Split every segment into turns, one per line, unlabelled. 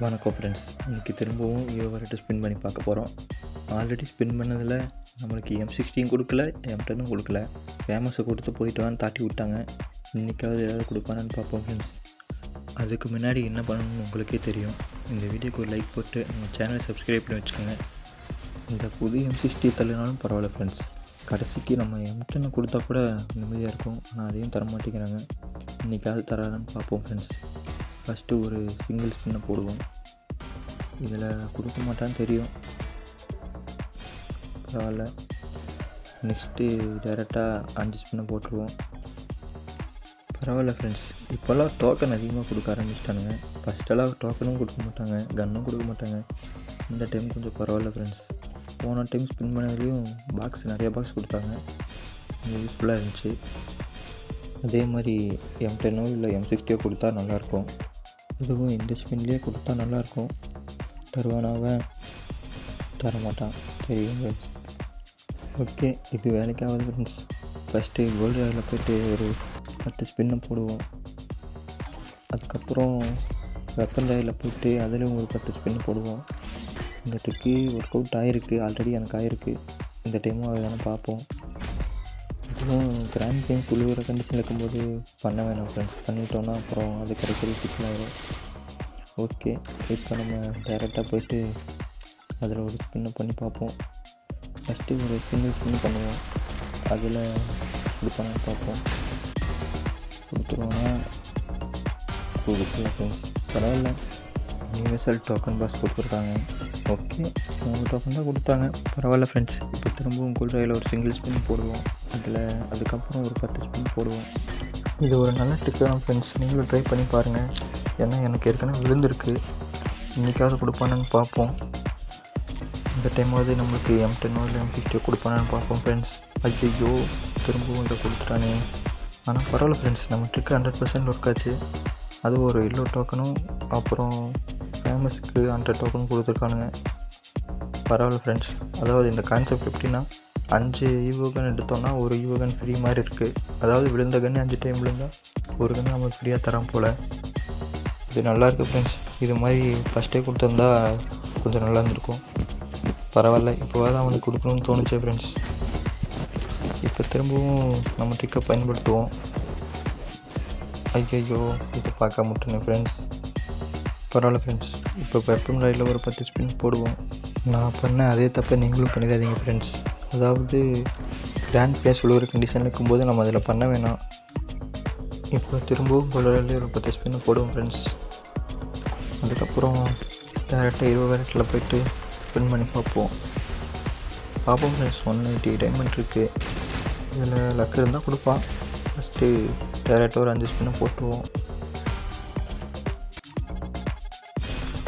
வணக்கம் ஃப்ரெண்ட்ஸ். இன்றைக்கி திரும்பவும் ஈவோ ஸ்பின் பண்ணி பார்க்க போகிறோம். ஆல்ரெடி ஸ்பின் பண்ணதில் நம்மளுக்கு M16 கொடுக்கல, M10 கொடுக்கல. ஃபேமஸை கொடுத்து போயிட்டு வான்னு தாட்டி விட்டாங்க. இன்றைக்காவது ஏதாவது கொடுப்பானு பார்ப்போம் ஃப்ரெண்ட்ஸ். அதுக்கு முன்னாடி என்ன பண்ணணும்னு உங்களுக்கே தெரியும். இந்த வீடியோக்கு ஒரு லைக் போட்டு நம்ம சேனலை சப்ஸ்கிரைப் பண்ணி வச்சுக்கோங்க. இந்த புது M60 தள்ளினாலும் பரவாயில்ல ஃப்ரெண்ட்ஸ். கடைசிக்கு நம்ம M10 கொடுத்தா கூட நிம்மதியாக இருக்கும். ஆனால் அதையும் தர மாட்டேங்கிறாங்க. இன்றைக்காவது தரான்னு பார்ப்போம் ஃப்ரெண்ட்ஸ். ஃபஸ்ட்டு ஒரு சிங்கிள் ஸ்பின்னை போடுவோம். இதில் கொடுக்க மாட்டான்னு தெரியும், பரவாயில்ல. நெக்ஸ்ட்டு டைரெக்டாக 5 ஸ்பின்னை போட்டுருவோம். பரவாயில்ல ஃப்ரெண்ட்ஸ். இப்போல்லாம் டோக்கன் அதிகமாக கொடுக்க ஆரம்பிச்சிட்டானுங்க. ஃபஸ்ட்டெல்லாம் டோக்கனும் கொடுக்க மாட்டாங்க, கன்னும் கொடுக்க மாட்டாங்க. இந்த டைம் கொஞ்சம் பரவாயில்ல ஃப்ரெண்ட்ஸ். போன டைம் ஸ்பின் பண்ணதுலேயும் நிறையா பாக்ஸ் கொடுத்தாங்க, கொஞ்சம் யூஸ்ஃபுல்லாக இருந்துச்சு. அதே மாதிரி M10 இல்லை M60 கொடுத்தா நல்லாயிருக்கும். அதுவும் இந்த ஸ்பின்லேயே கொடுத்தா நல்லாயிருக்கும். தருவானாவன் தரமாட்டான், தெரியுங்க. ஓகே, இது வேலைக்காகாது ஃப்ரெண்ட்ஸ். ஃபஸ்ட்டு கோல்டு ராயில் போய்ட்டு ஒரு 10 ஸ்பின்னை போடுவோம். அதுக்கப்புறம் வெப்பன் ராயில் போய்ட்டு அதுலேயும் ஒரு 10 ஸ்பின்னு போடுவோம். இந்த ட்ரிக்கு ஒர்க் அவுட் ஆகிருக்கு, ஆல்ரெடி எனக்கு ஆகிருக்கு. இந்த டைமும் அதை பார்ப்போம். இதுவும் கிராண்ட் பெயின்ஸ் விழுகிற கண்டிஷன் இருக்கும்போது பண்ண வேணாம் ஃப்ரெண்ட்ஸ். பண்ணிட்டோன்னா அப்புறம் அது கிடைக்கிறது சிக்கலாயிடும். ஓகே, இப்போ நம்ம டைரெக்டாக போய்ட்டு அதில் ஒரு ஸ்பின்னை பண்ணி பார்ப்போம். ஃபஸ்ட்டு ஒரு சிங்கிள் ஸ்பின்னு பண்ணுவோம். அதில் கொடுப்பானு பார்ப்போம். கொடுத்துருவோன்னா கொடுக்கல ஃப்ரெண்ட்ஸ். பரவாயில்ல, யூனிவர்சல் டோக்கன் பாக்ஸ் கொடுத்துருக்காங்க. ஓகே, 3 டோக்கன் தான் கொடுத்தாங்க, பரவாயில்ல ஃப்ரெண்ட்ஸ். இப்போ திரும்பவும் கோல்டு ராயில் ஒரு சிங்கிள் ஸ்பின் போடுவோம். அதுக்கப்புறம் ஒரு 10 ஸ்பின் போடுவோம். இது ஒரு நல்ல ட்ரிக்கு தான் ஃப்ரெண்ட்ஸ். நீங்களும் ட்ரை பண்ணி பாருங்கள். ஏன்னா எனக்கு ஏற்கனவே விழுந்திருக்கு. இன்றைக்காவது கொடுப்பானு பார்ப்போம். இந்த டைமாவது நம்மளுக்கு M10 இல்லை M60 கொடுப்பானு பார்ப்போம் ஃப்ரெண்ட்ஸ். ஐயோ, திரும்பவும் இதை கொடுத்துட்டானே. ஆனால் பரவாயில்ல ஃப்ரெண்ட்ஸ், நம்ம ட்ரிக்கு 100% ஒர்க் ஆச்சு. அது ஒரு எல்லோ டோக்கனும் அப்புறம் ஃபேமஸுக்கு 100 டோக்கனும் கொடுத்துருக்கானுங்க. பரவாயில்ல ஃப்ரெண்ட்ஸ். அதாவது இந்த கான்செப்ட் எப்படின்னா, 5 ஈவோகன் எடுத்தோன்னா ஒரு ஈவோகன் ஃப்ரீ மாதிரி இருக்குது. அதாவது விழுந்த கன்று 5 டைம் விழுந்தால் ஒரு கன்று நம்மளுக்கு ஃப்ரீயாக தரோம் போல். இது நல்லாயிருக்கு ஃப்ரெண்ட்ஸ். இது மாதிரி ஃபஸ்ட்டே கொடுத்துருந்தா கொஞ்சம் நல்லா இருந்திருக்கும். பரவாயில்ல, இப்போவாது அவனுக்கு கொடுக்கணும்னு தோணுச்சே ஃப்ரெண்ட்ஸ். இப்போ திரும்பவும் நம்ம ட்ரிக்கை பயன்படுத்துவோம். ஐயோ, இது பார்க்க முட்டுங்க ஃப்ரெண்ட்ஸ். பரவாயில்ல ஃப்ரெண்ட்ஸ். இப்போ வெப்பன் ராயில் ஒரு 10 ஸ்பின் போடுவோம். நான் பண்ண அதே தப்பை நீங்களும் பண்ணிடாதீங்க ஃப்ரெண்ட்ஸ். அதாவது கிராண்ட் பிளேஸ் விழுகிற கண்டிஷன் இருக்கும்போது நம்ம அதில் பண்ண வேணாம். இப்போ திரும்பவும் கோல்டு ஒரு 10 ஸ்பின்னு போடுவோம் ஃப்ரெண்ட்ஸ். அதுக்கப்புறம் டேரெக்டாக 20 வேரட்டில் போய்ட்டு ஸ்பின் பண்ணி பார்ப்போம் ஃப்ரெண்ட்ஸ். 180 டைமண்ட் இருக்குது. இதில் லக்கு இருந்தால் கொடுப்பான். ஃபஸ்ட்டு டேரெக்டாக ஒரு 5 ஸ்பின்னை போட்டுருவோம்.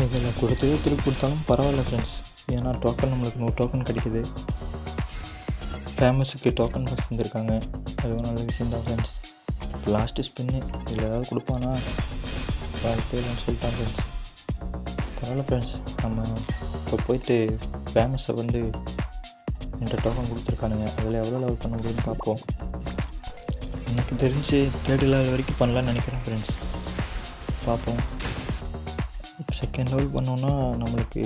இதில் கொடுத்ததே திருப்பி கொடுத்தாலும் பரவாயில்ல ஃப்ரெண்ட்ஸ். ஏன்னா டோக்கன் நம்மளுக்கு 100 டோக்கன் கிடைக்கிது. ஃபேமஸுக்கு டோக்கன் பாக்ஸ் தந்துருக்காங்க, அதுவும் நல்ல விஷயம் தான் ஃப்ரெண்ட்ஸ். லாஸ்ட்டு ஸ்பின்னு இதில் ஏதாவது கொடுப்பானா இல்லைன்னு சொல்லிட்டான் ஃப்ரெண்ட்ஸ். பரவாயில்ல ஃப்ரெண்ட்ஸ். நம்ம இப்போ போயிட்டு ஃபேமஸை 2 டோக்கன் கொடுத்துருக்கானுங்க. அதில் எவ்வளோ லெவல் பண்ண முடியும்னு பார்ப்போம். எனக்கு தெரிஞ்சு 3rd லெவல் வரைக்கும் பண்ணலான்னு நினைக்கிறேன் ஃப்ரெண்ட்ஸ். பார்ப்போம். செகண்ட் லெவல் பண்ணோன்னா நம்மளுக்கு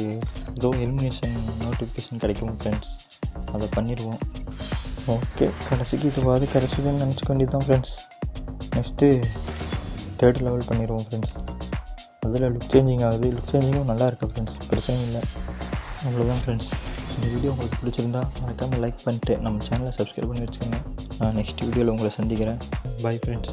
ஏதோ எலிமினேஷன் நோட்டிஃபிகேஷன் கிடைக்கும் ஃப்ரெண்ட்ஸ். அதை பண்ணிடுவோம். ஓகே, கடைசிக்கு இதுவாது கடைசிக்குன்னு நினச்சிக்க வேண்டியது தான் ஃப்ரெண்ட்ஸ். நெக்ஸ்ட்டு 3rd லெவல் பண்ணிடுவோம் ஃப்ரெண்ட்ஸ். அதில் லுக் சேஞ்சிங் ஆகுது. லுக் சேஞ்சிங்கும் நல்லா இருக்குது ஃப்ரெண்ட்ஸ், பிரச்சனை இல்லை. அவ்வளோதான் ஃப்ரெண்ட்ஸ். இந்த வீடியோ உங்களுக்கு பிடிச்சிருந்தா மறக்காமல் லைக் பண்ணிட்டு நம்ம சேனலை சப்ஸ்கிரைப் பண்ணி வச்சுக்கோங்க. நான் நெக்ஸ்ட் வீடியோவில் உங்களை சந்திக்கிறேன். Bye friends.